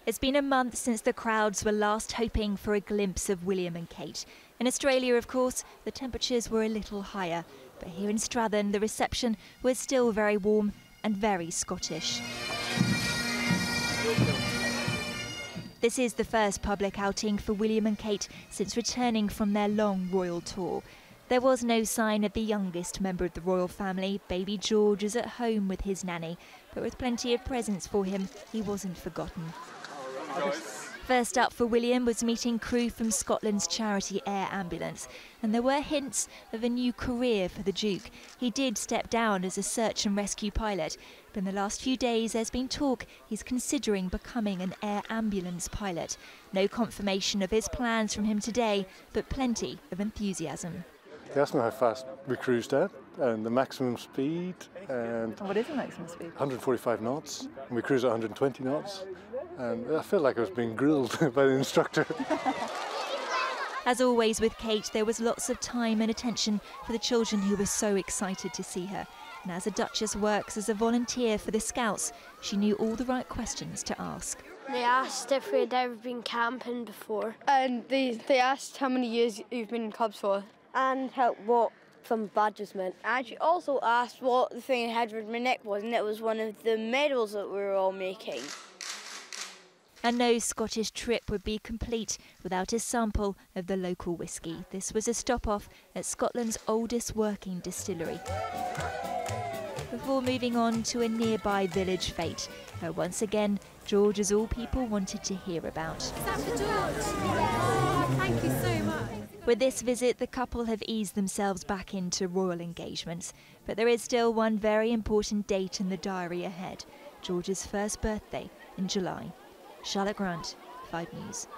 It's been a month since the crowds were last hoping for a glimpse of William and Kate. In Australia, of course, the temperatures were a little higher, but here in Strathern, the reception was still very warm and very Scottish. This is the first public outing for William and Kate since returning from their long royal tour. There was no sign of the youngest member of the royal family. Baby George is at home with his nanny, but with plenty of presents for him, he wasn't forgotten. First up for William was meeting crew from Scotland's charity air ambulance, and there were hints of a new career for the Duke. He did step down as a search and rescue pilot, but in the last few days there's been talk he's considering becoming an air ambulance pilot. No confirmation of his plans from him today, but plenty of enthusiasm. They asked me how fast we cruised at and the maximum speed. And what is the maximum speed? 145 knots. And we cruised at 120 knots. And I felt like I was being grilled by the instructor. As always with Kate, there was lots of time and attention for the children who were so excited to see her. And as the Duchess works as a volunteer for the Scouts, she knew all the right questions to ask. They asked if we'd ever been camping before. And they asked how many years you've been in clubs for. And what some badges meant. And she also asked what the thing I had with my neck was, and it was one of the medals that we were all making. And no Scottish trip would be complete without a sample of the local whisky. This was a stop-off at Scotland's oldest working distillery. Before moving on to a nearby village fete, where once again, George is all people wanted to hear about. Is that for George? Oh, thank you so much. With this visit, the couple have eased themselves back into royal engagements. But there is still one very important date in the diary ahead, George's first birthday in July. Charlotte Grant, 5 News.